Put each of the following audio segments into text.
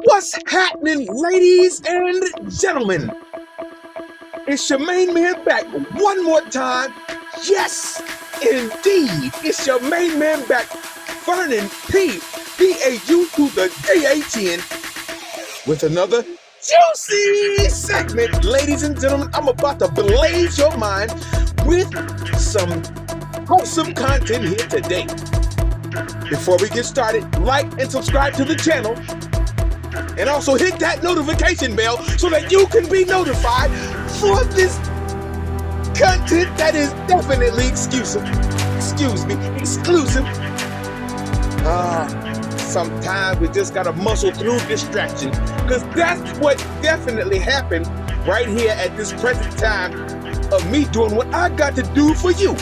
What's happening, ladies and gentlemen? It's your main man back one more time. Yes, indeed. It's your main man back, Vernon P. B-A-U to the D-A-10 with another juicy segment. Ladies and gentlemen, I'm about to blaze your mind with some wholesome content here today. Before we get started, like and subscribe to the channel. And also hit that notification bell so that you can be notified for this content that is definitely exclusive. Sometimes we just gotta muscle through distraction, because that's what definitely happened right here at this present time of me doing what I got to do for you.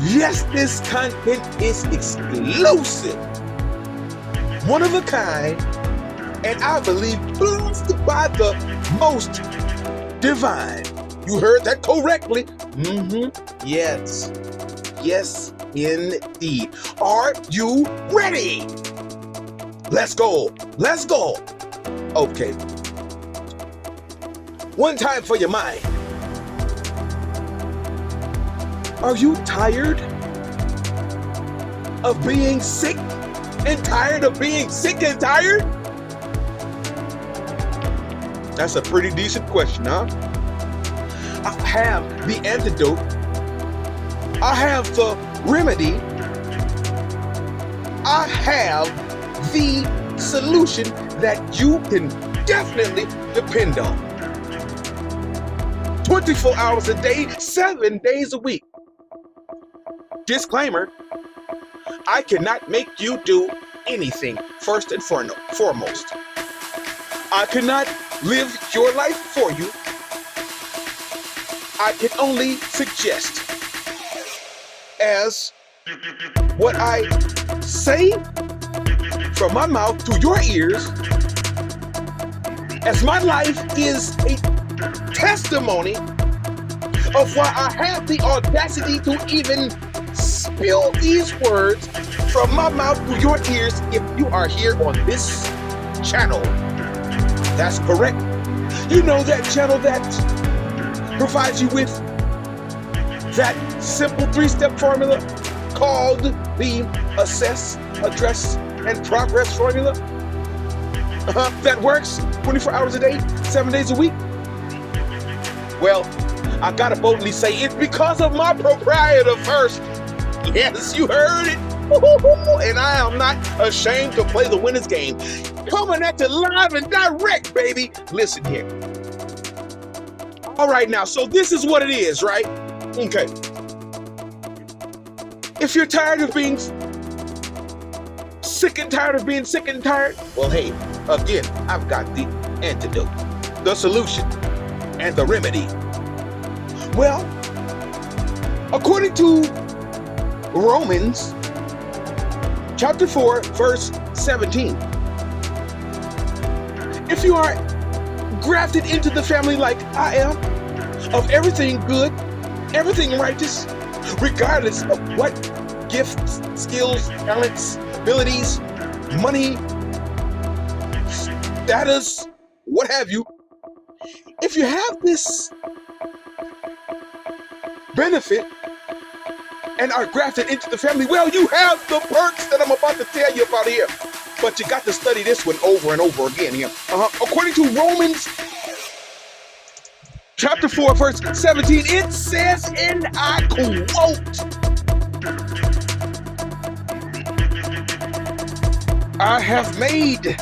Yes, this content is exclusive, one of a kind, and I believe blessed by the most divine. You heard that correctly. Yes, indeed. Are you ready? Let's go. Okay. One time for your mind. Are you tired of being sick and tired of being sick and tired? That's a pretty decent question, huh? I have the antidote. I have the remedy. I have the solution that you can definitely depend on. 24 hours a day, 7 days a week. Disclaimer, I cannot make you do anything first and foremost. I cannot live your life for you. I can only suggest as what I say from my mouth to your ears, as my life is a testimony of why I have the audacity to even spill these words from my mouth to your ears if you are here on this channel. That's correct. You know, that channel that provides you with that simple 3-step formula called the assess, address, and progress formula that works 24 hours a day, 7 days a week. Well, I gotta boldly say it's because of my proprietor first. Yes, you heard it. And I am not ashamed to play the winner's game. Coming at you live and direct, baby. Listen here. All right, now, so this is what it is, right? Okay. If you're tired of being sick and tired of being sick and tired, well, hey, again, I've got the antidote, the solution, and the remedy. Well, according to Romans chapter 4, verse 17, if you are grafted into the family like I am, of everything good, everything righteous, regardless of what gifts, skills, talents, abilities, money, status, what have you, if you have this benefit and are grafted into the family, well, you have the perks that I'm about to tell you about here. But you got to study this one over and over again here. According to Romans chapter 4, verse 17, it says, and I quote, I have made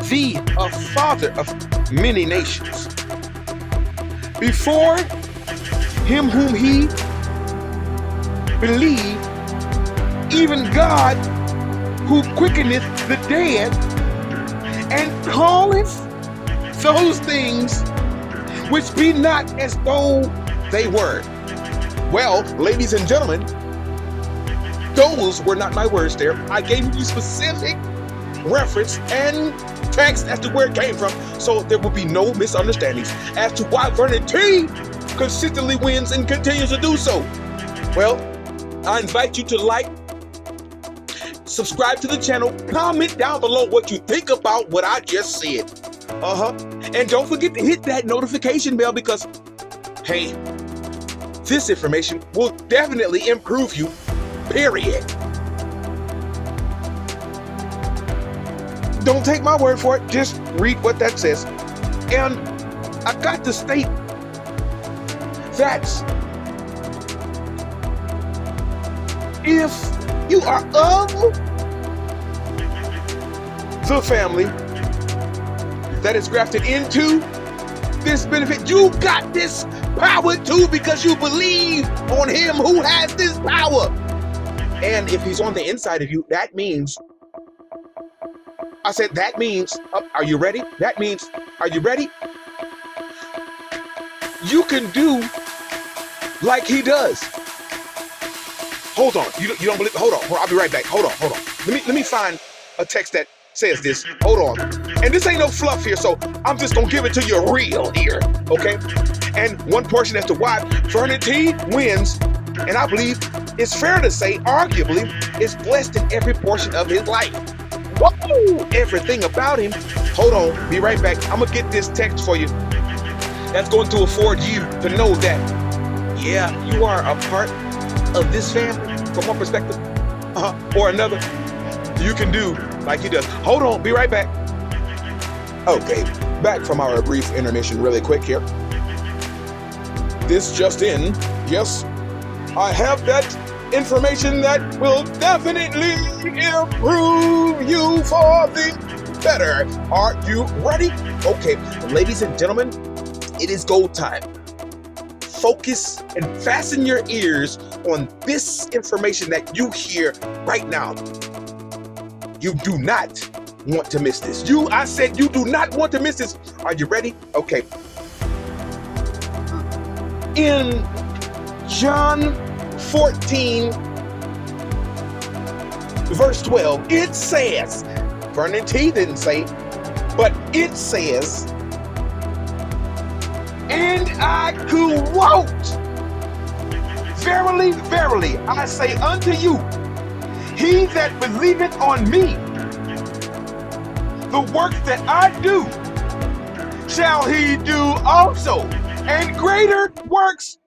thee a father of many nations, before him whom he believed, even God, who quickeneth the dead, and calleth those things which be not as though they were. Well, ladies and gentlemen, those were not my words there. I gave you specific reference and text as to where it came from, so there will be no misunderstandings as to why Vernon T consistently wins and continues to do so. Well, I invite you to like, subscribe to the channel, comment down below what you think about what I just said. And don't forget to hit that notification bell because, hey, this information will definitely improve you, period. Don't take my word for it, just read what that says. And I got to state that if you are of the family that is grafted into this benefit, you got this power too because you believe on him who has this power. And if he's on the inside of you, that means, I said that means, are you ready? That means, are you ready? You can do like he does. Hold on, you don't believe, hold on, I'll be right back, hold on. Let me find a text that says this, hold on. And this ain't no fluff here, so I'm just gonna give it to you real here, okay? And one portion as to why Vernon T wins, and I believe it's fair to say, arguably, is blessed in every portion of his life. Whoa! Everything about him. Hold on, be right back. I'm gonna get this text for you. That's going to afford you to know that, yeah, you are a part of this family from one perspective or another. You can do like he does. Hold on, be right back. Okay, back from our brief intermission really quick here. This just in, yes, I have that information that will definitely improve you for the better. Are you ready? Okay, ladies and gentlemen, it is go time. Focus and fasten your ears on this information that you hear right now. You do not want to miss this. I said you do not want to miss this. Are you ready? Okay. In John 14, verse 12, it says, Vernon T didn't say, but it says, and I quote, verily, verily, I say unto you, he that believeth on me, the work that I do, shall he do also, and greater works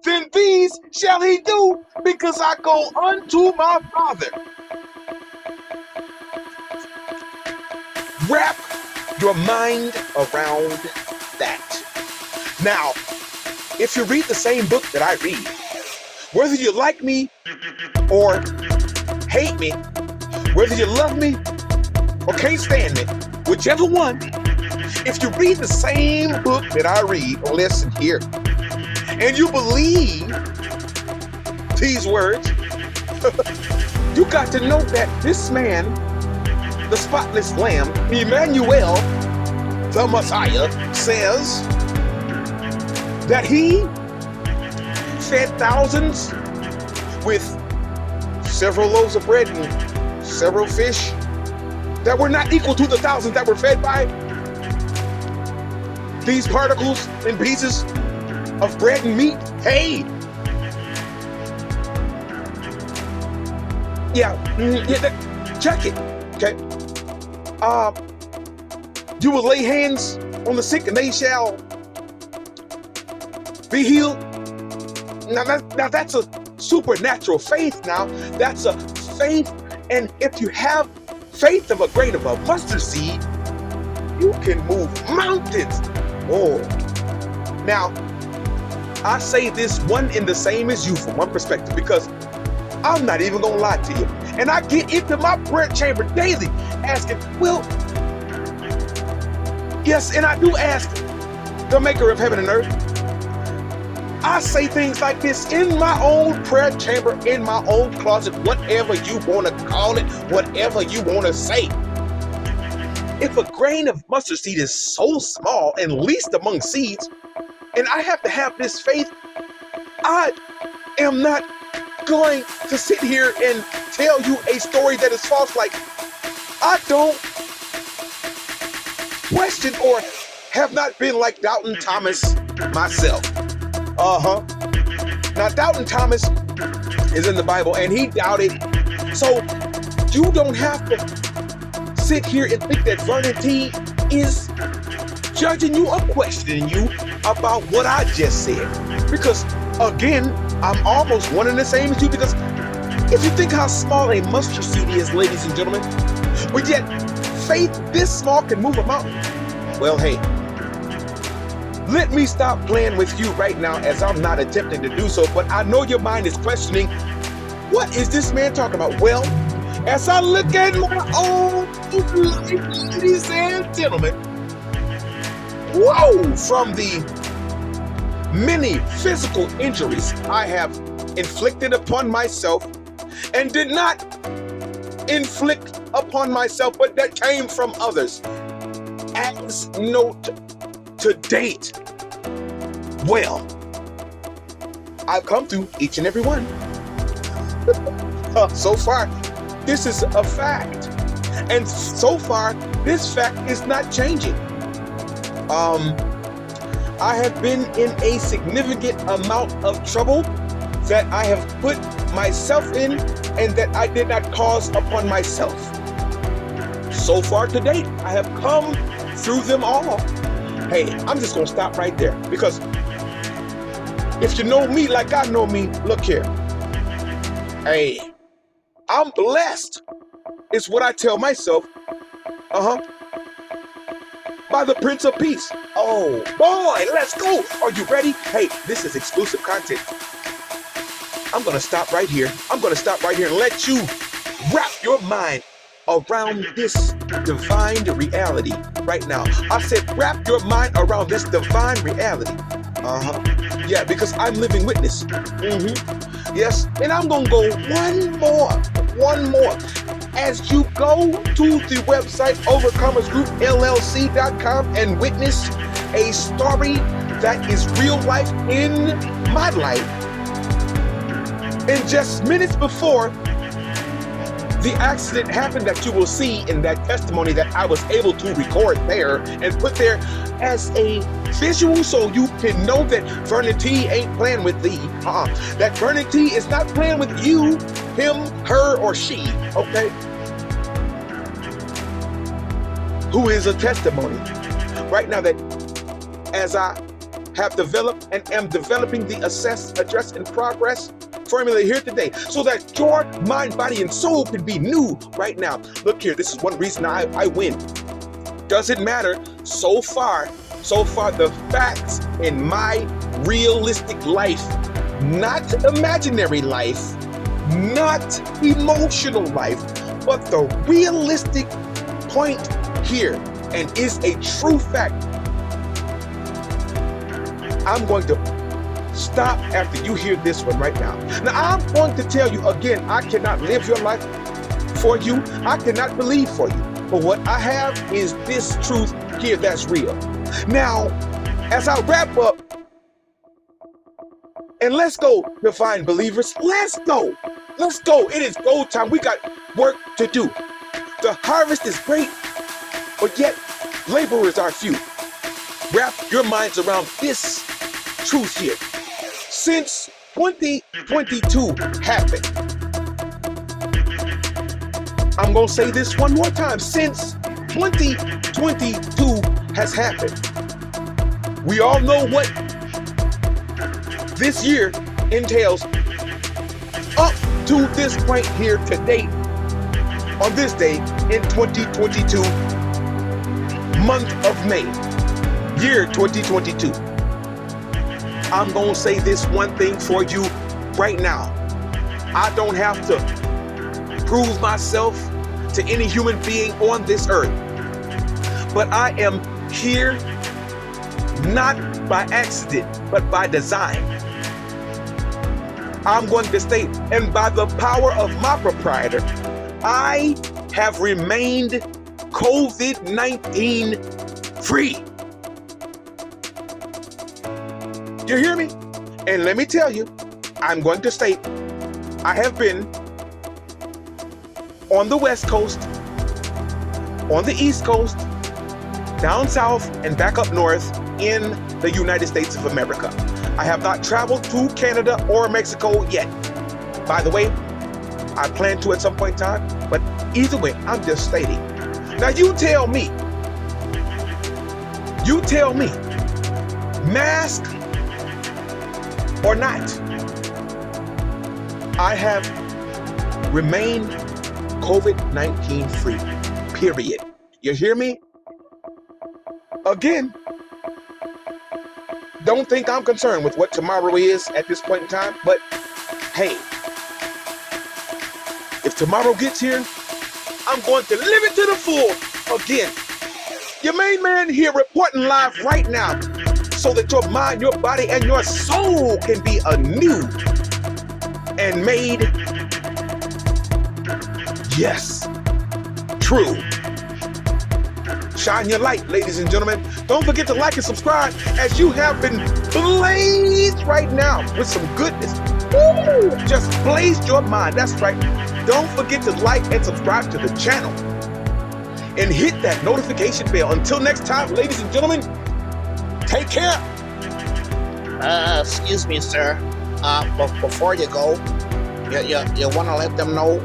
than these shall he do, because I go unto my Father. Wrap your mind around that. Now, if you read the same book that I read, whether you like me or hate me, whether you love me or can't stand me, whichever one, if you read the same book that I read, listen here, and you believe these words, you got to know that this man, the spotless lamb, Emmanuel, the Messiah, says that he fed thousands with several loaves of bread and several fish that were not equal to the thousands that were fed by these particles and pieces of bread and meat. Hey, check it, okay? You will lay hands on the sick and they shall be healed. Now that's a supernatural faith. Now that's a faith, and if you have faith of a grain of a mustard seed, you can move mountains. Oh, now I say this one in the same as you from one perspective, because I'm not even gonna lie to you, and I get into my prayer chamber daily asking, well, yes, and I do ask the maker of heaven and earth. I say things like this in my own prayer chamber, in my own closet, whatever you want to call it, whatever you want to say. If a grain of mustard seed is so small and least among seeds, and I have to have this faith, I am not going to sit here and tell you a story that is false. Like, I don't question or have not been like Doubting Thomas myself. Now, Doubting Thomas is in the Bible, and he doubted. So You don't have to sit here and think that Vernon T is judging you or questioning you about what I just said. Because again, I'm almost one and the same as you, because if you think how small a mustard seed is, ladies and gentlemen, but yet faith this small can move a mountain. Well, hey, let me stop playing with you right now, as I'm not attempting to do so, but I know your mind is questioning, what is this man talking about? Well, as I look at my own life, ladies and gentlemen, whoa, from the many physical injuries I have inflicted upon myself, and did not inflict upon myself, but that came from others, as note to date, well, I've come through each and every one. So far, this is a fact, and so far, this fact is not changing. I have been in a significant amount of trouble that I have put myself in and that I did not cause upon myself. So far to date, I have come through them all. Hey, I'm just gonna stop right there, because if you know me like I know me, look here. Hey, I'm blessed, is what I tell myself. By the Prince of Peace. Oh boy, let's go. Are you ready? Hey, this is exclusive content. I'm gonna stop right here. I'm gonna stop right here and let you wrap your mind around this divine reality right now. I said wrap your mind around this divine reality. Yeah, because I'm living witness. Yes, and I'm gonna go one more. As you go to the website overcomersgroupllc.com and witness a story that is real life in my life. And just minutes before the accident happened, that you will see in that testimony that I was able to record there and put there as a visual, so you can know that Vernon T ain't playing with thee. That Vernon T is not playing with you, him, her, or she, okay? Who is a testimony right now that as I have developed and am developing the assess, address, and progress formula here today, so that your mind, body, and soul can be new right now. Look here, this is one reason I win. Doesn't matter. So far, the facts in my realistic life, not imaginary life, not emotional life, but the realistic point here, and is a true fact. I'm going to stop after you hear this one right now. Now, I'm going to tell you again, I cannot live your life for you. I cannot believe for you. But what I have is this truth here that's real. Now, as I wrap up, and let's go, divine believers. Let's go. It is go time. We got work to do. The harvest is great, but yet laborers are few. Wrap your minds around this truth here. Since 2022 happened, I'm going to say this one more time. Since 2022 has happened, we all know what this year entails up to this point here to date, on this day in 2022, month of May, year 2022. I'm going to say this one thing for you right now. I don't have to prove myself to any human being on this earth, but I am here not by accident, but by design. I'm going to state, and by the power of my proprietor, I have remained COVID-19 free. You hear me? And let me tell you, I'm going to state, I have been on the West Coast, on the East Coast, down south, and back up north in the United States of America. I have not traveled to Canada or Mexico yet. By the way, I plan to at some point in time, but Either way, I'm just stating. Now you tell me, mask or not, I have remained COVID-19 free, period. You hear me? Again, don't think I'm concerned with what tomorrow is at this point in time, but hey, if tomorrow gets here, I'm going to live it to the full. Again, your main man here reporting live right now so that your mind, your body, and your soul can be anew and made, yes, true. Shine your light, ladies and gentlemen. Don't forget to like and subscribe as you have been blazed right now with some goodness. Woo! Just blazed your mind. That's right. Don't forget to like and subscribe to the channel and hit that notification bell. Until next time, ladies and gentlemen, take care. Excuse me, sir. Before you go, you want to let them know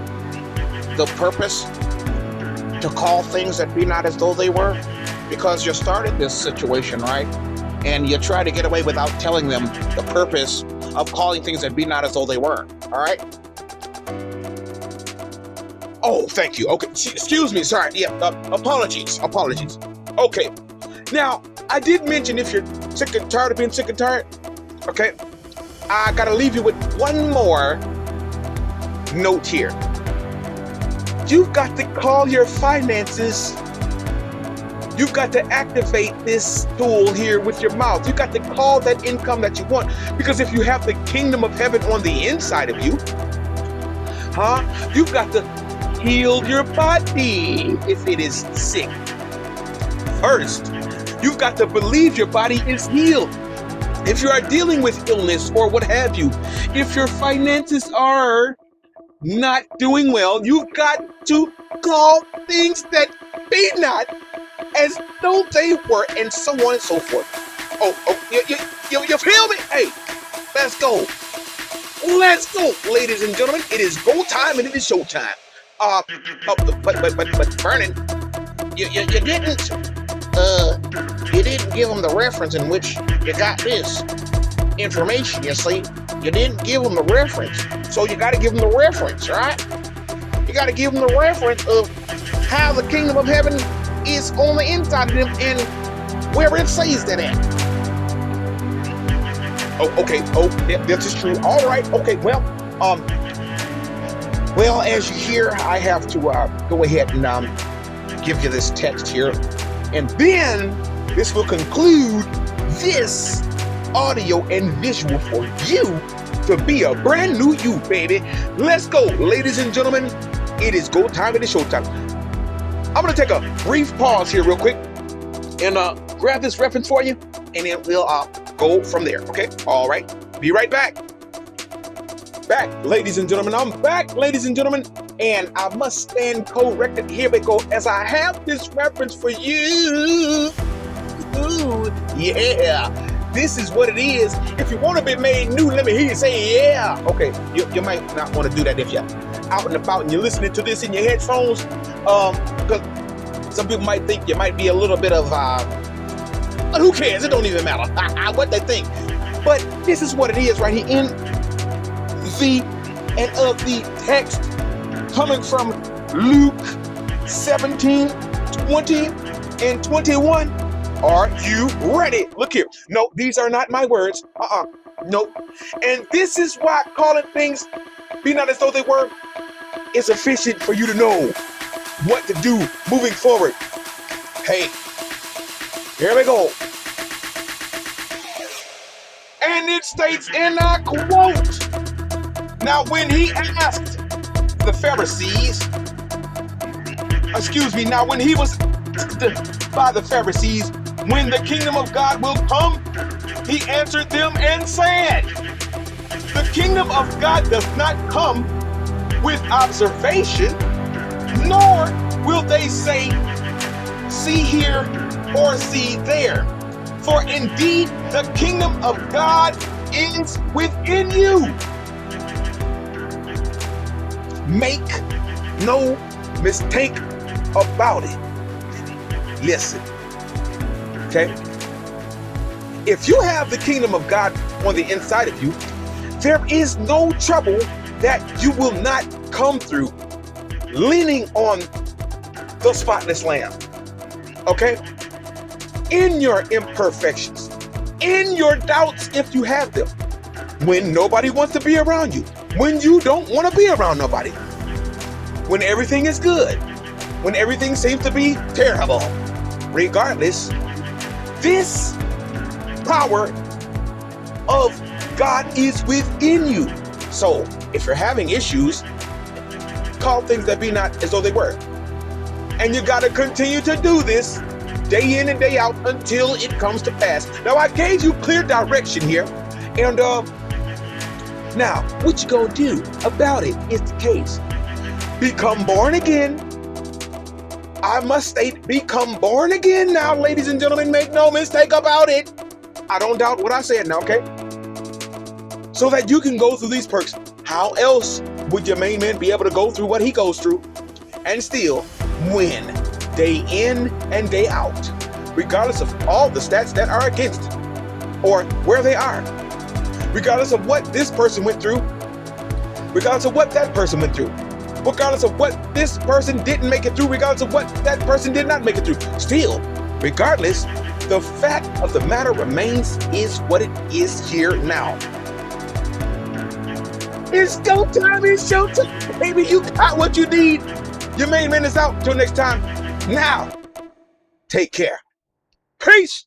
the purpose to call things that be not as though they were? Because you started this situation, right? And you try to get away without telling them the purpose of calling things that be not as though they were. All right? Oh, thank you. Okay, excuse me. Sorry. Yeah, apologies. Okay. Now, I did mention if you're sick and tired of being sick and tired, okay, I got to leave you with one more note here. You've got to call your finances. You've got to activate this tool here with your mouth. You've got to call that income that you want. Because if you have the kingdom of heaven on the inside of you, you've got to heal your body if it is sick. First, you've got to believe your body is healed. If you are dealing with illness or what have you, if your finances are not doing well, you've got to call things that be not as though they were, and so on and so forth. You feel me? Hey, let's go. Let's go, ladies and gentlemen. It is go time and it is show time. But Vernon, You didn't give them the reference in which you got this information, you see. You didn't give them the reference. So you got to give them the reference, right? You got to give them the reference of how the kingdom of heaven is on the inside of them and where it says that at. Okay. This is true. All right. Okay. Well, as you hear, I have to go ahead and give you this text here, and then this will conclude this audio and visual for you to be a brand new you, baby. Let's go, ladies and gentlemen. It is go time. It is show time. I'm gonna take a brief pause here real quick and grab this reference for you, and then we'll go from there. Okay. All right. Be right back. Ladies and gentlemen. I'm back, ladies and gentlemen, and I must stand corrected. Here we go, as I have this reference for you. Ooh, yeah. This is what it is. If you want to be made new, let me hear you say yeah. Okay, you might not want to do that if you're out and about and you're listening to this in your headphones. Because some people might think you might be a little bit of, but who cares? It don't even matter what they think. But this is what it is right here in the and of the text coming from Luke 17, 20, and 21. Are you ready? Look here. No, these are not my words. No. And this is why calling things be not as though they were is sufficient for you to know what to do moving forward. Hey, here we go. And it states, and I quote, now when he asked the Pharisees, now when he was asked by the Pharisees, when the kingdom of God will come, he answered them and said, the kingdom of God does not come with observation, nor will they say, see here or see there. For indeed, the kingdom of God is within you. Make no mistake about it. Listen, okay? If you have the kingdom of God on the inside of you, there is no trouble that you will not come through leaning on the spotless lamb, okay? In your imperfections, in your doubts if you have them, when nobody wants to be around you, when you don't want to be around nobody, when everything is good, when everything seems to be terrible, regardless, this power of God is within you. So if you're having issues, call things that be not as though they were. And you got to continue to do this day in and day out until it comes to pass. Now, I gave you clear direction here. And now, what you gonna do about it is the case. Become born again. I must state, become born again now, ladies and gentlemen. Make no mistake about it. I don't doubt what I said now, okay? So that you can go through these perks. How else would your main man be able to go through what he goes through and still win day in and day out, regardless of all the stats that are against or where they are, regardless of what this person went through, regardless of what that person went through, regardless of what this person didn't make it through, regardless of what that person did not make it through. Still, regardless, the fact of the matter remains is what it is here now. It's showtime, it's showtime, baby. You got what you need. Your main man is out. Till next time. Now, take care. Peace.